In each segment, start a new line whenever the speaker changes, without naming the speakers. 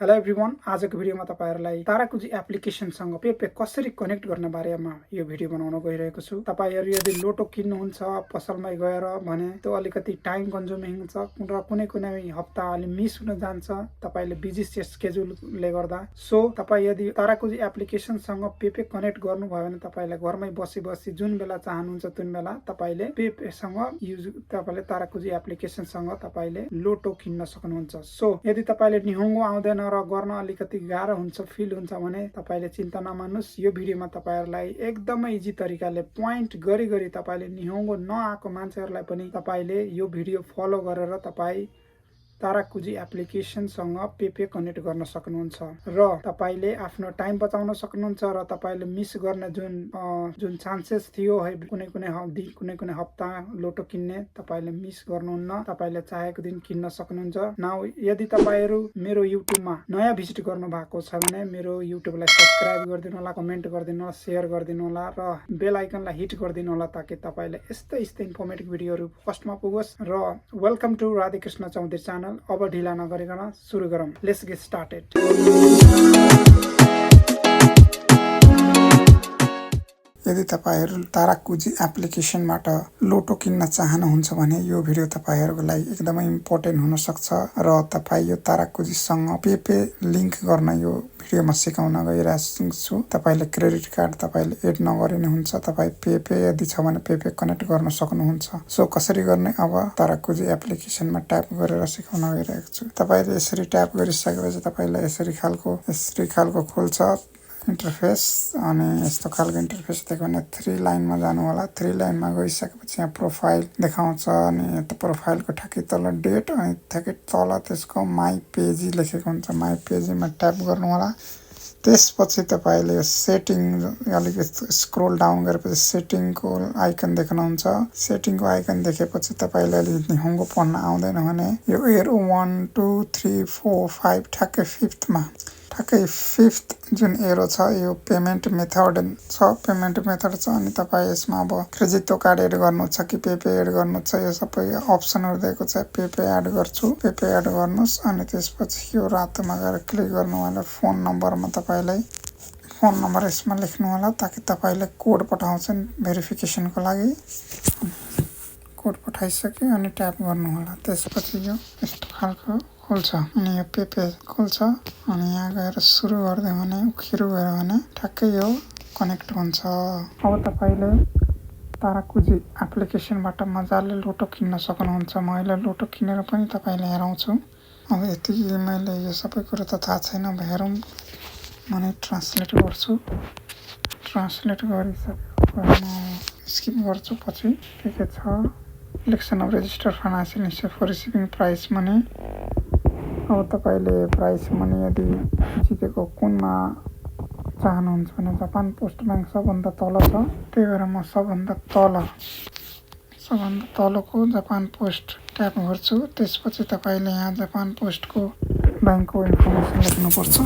Hello everyone, आजको भिडियोमा तपाईहरुलाई ताराकुजी एप्लिकेसनसँग पेपे कसरी कनेक्ट गर्ने बारेमा यो भिडियो बनाउन गइरहेको छु। तपाईहरु यदि लोटो किन्नुहुन्छ पसलमै गएर भने त्यो अलिकति टाइम कन्ज्युमिङ हुन्छ र कुनै हप्ता अलि मिस हुन जान्छ तपाईले बिजी स्केड्युलले गर्दा। सो तपाई यदि ताराकुजी एप्लिकेसनसँग पेपे कनेक्ट गर्नुभयो भने तपाईले घरमै बसी जुन बेला चाहनुहुन्छ तुन बेला तपाईले पेपेसँग तपाईले ताराकुजी एप्लिकेसनसँग तपाईले लोटो किन्न सक्नुहुन्छ। सो यदि तपाईले निहोङ्गो आउँदैन र गर्न अलिकति गाह्रो हुन्छ फिल हुन्छ भने तपाईले चिन्ता नमान्नुस्। यो भिडियोमा तपाईहरुलाई एकदमै इजी तरिकाले पोइन्ट गरी तपाईले निहोङ्गो नआएको मान्छेहरुलाई पनि तपाईले यो भिडियो फलो गरेर तपाई ताराकुजी एप्लिकेसनसँग पेपे कनेक्ट गर्न सक्नुहुन्छ र तपाईले आफ्नो टाइम बचाउन सक्नुहुन्छ र तपाईले मिस गर्ने जुन चान्सेस थियो है कुनै हप्ता लोटो किन्ने तपाईले मिस गर्नुहुन्न। तपाईले चाहेको दिन किन्न सक्नुहुन्छ। नाउ यदि तपाईहरु मेरो युट्युबमा नयाँ भिजिट गर्नु भएको छ भने मेरो युट्युबलाई सब्स्क्राइब गरिदिनु होला, कमेन्ट गरिदिनु होला, शेयर गरिदिनु होला र बेल आइकनलाई हिट गरिदिनु होला ताकि तपाईले यस्तै इन्फर्मेटिभ भिडियोहरु फर्स्टमा पुगोस्। र welcome to Radhakrishna Chaudhary channel. अब ढिला नगरिकन सुरु गरौँ। Let's get started. यदि तपाईहरु ताराकुजी एप्लिकेसनबाट लोटो किन्न चाहनुहुन्छ भने यो भिडियो तपाईहरुको लागि एकदमै इम्पोर्टेन्ट हुन सक्छ र तपाई यो ताराकुजीसँग पेपे लिंक गर्न यो भिडियोमा सिकाउन गइरहेको छु। तपाईले क्रेडिट कार्ड तपाईले एड नगरिने हुन्छ। तपाई पेपे यदि छ भने पेपे कनेक्ट गर्न सक्नुहुन्छ। सो कसरी गर्ने अब ताराकुजी एप्लिकेसनमा ट्याप गरेर सिकाउन गइरहेको छु। तपाईले यसरी ट्याप गरिसकेपछि तपाईलाई यसरी खालको खोल्छ इन्टरफेस अनि यस्तो खालको इन्टरफेस देख्यो भने 3 लाइनमा जानु होला। 3 लाइनमा गइसकेपछि यहाँ प्रोफाइल देखाउँछ अनि त्यो प्रोफाइलको ठ्याक्कै तल डेट अनि ठ्याक्कै तल त्यसको माई पेज लेखेको हुन्छ। माई पेजमा ट्याप गर्नु होला। त्यसपछि तपाईले यो सेटिङ अलिकति स्क्रोल डाउन गरेपछि सेटिङको आइकन देख्नुहुन्छ। सेटिङको आइकन देखेपछि तपाईले अलिकति निहोङ्गो पढ्न आउँदैन भने यो एरो 1 2 3 4 5 ठ्याक्कै 5th जुन एरो छ यो पेमेन्ट मेथड छ अनि तपाई यसमा अब क्रेडिट कार्ड एड गर्नु छ कि पेपे एड गर्नु छ यो सबै अप्सनहरु दिएको छ। पेपे एड गर्छु, पेपे एड गर्नुस् अनि त्यसपछि यो रातोमा गएर क्लिक गर्नु होला। फोन नम्बरमा तपाईलाई फोन नम्बर यसमा लेख्नु होला ताकि तपाईले कोड पठाउँछन् भेरिफिकेसनको लागि। कोड पठाइसके अनि ट्याप गर्नु होला। त्यसपछि यो यस्तो खालको खोल्छ अनि यो पेपे खोल्छ अनि यहाँ गएर सुरु गर्दै भने उखिरो गयो भने ठ्याक्कै यो कनेक्ट हुन्छ। अब तपाईले ताराकुजी एप्लिकेसनबाट मजाले लोटो किन्न सक्नुहुन्छ। मैले लोटो किनेर पनि तपाईलाई हेराउँछु। अब यति मैले यो सबै कुरा त थाहा छैन हेरौँ भने ट्रान्सलेट गर्छु। ट्रान्सलेट गरिसकेपछि स्किप गर्छु। पछि के छ election of register financial institute for receiving prize money. अब तपाईले प्राइस मनी यदि जितेको कुनमा चाहनुहुन्छ भने जापान पोस्ट बैंक सबभन्दा तल छ। त्यही भएर म सबभन्दा तलको जापान पोस्ट ट्याप गर्छु। त्यसपछि तपाईले यहाँ जापान पोस्टको बैंकको इन्फर्मेसन लेख्नुपर्छ।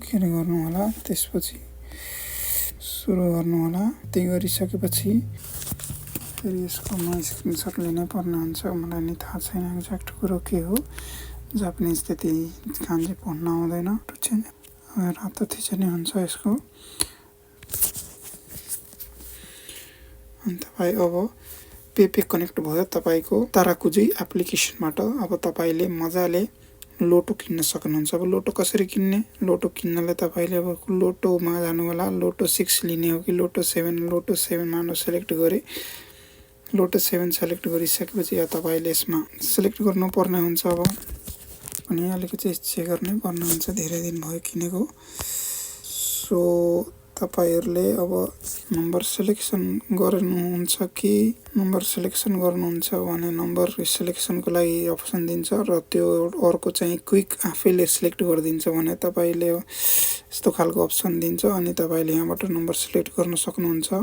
के गर्नु होला। त्यसपछि सुरु गर्नु होला। त्यही गरिसकेपछि फेरि यसको म स्क्रिनशट लिनै पर्ने हुन्छ। मलाई नि थाहा छैन एक्ज्याक्ट कुरो के हो। जापानिज त्यति कान्जी पढ्न आउँदैन। रातो थिचनी हुन्छ यसको। अनि तपाई अब पेपे कनेक्ट भयो तपाईको ताराकुजी एप्लिकेसनबाट। अब तपाईले मजाले लोटो किन्न सक्नुहुन्छ। अब लोटो कसरी किन्ने? लोटो किन्नले तपाईले अब लोटोमा जानु होला। लोटो 6 लिने हो कि लोटो 7? लोटो 7 मा सेलेक्ट गरे। लोटो 7 सेलेक्ट गरिसकेपछि या तपाईले यसमा सेलेक्ट गर्नुपर्ने हुन्छ। अब अनि अलिकति चेक गर्नै पर्ने हुन्छ। धेरै दिन भयो किनेको। सो तपाईहरुले अब नम्बर सिलेक्सन गर्नुहुन्छ कि नम्बर सिलेक्सन गर्नुहुन्छ भने नम्बर सिलेक्सनको लागि अप्सन दिन्छ र त्यो अर्को चाहिँ क्विक आफैले सिलेक्ट गरिदिन्छ भने तपाईले यस्तो खालको अप्सन दिन्छ अनि तपाईले यहाँबाट नम्बर सिलेक्ट गर्न सक्नुहुन्छ।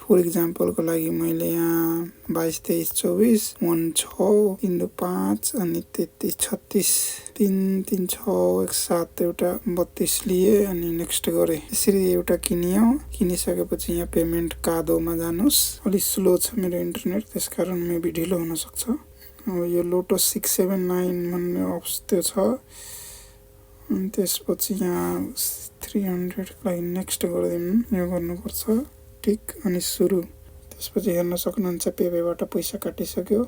फर एक्जाम्पलको लागि मैले यहाँ 22 23 24 1 6 3 5 अनि 33 36 3 3 6 1 7 एउटा 32 लिए अनि नेक्स्ट गरे। यसरी एउटा किनियो। किनिसकेपछि यहाँ पेमेन्ट कादोमा जानुस्। अलि स्लो छ मेरो इन्टरनेट त्यसकारण मेबी ढिलो हुन सक्छ। यो लोटो 679 भन्ने त्यो छ। अनि त्यसपछि यहाँ 300 को लागि नेक्स्ट गरिदिनु, यो गर्नुपर्छ। ठिक, अनि सुरु। त्यसपछि हेर्न सक्नुहुन्छ पेपेबाट पैसा काटिसक्यो।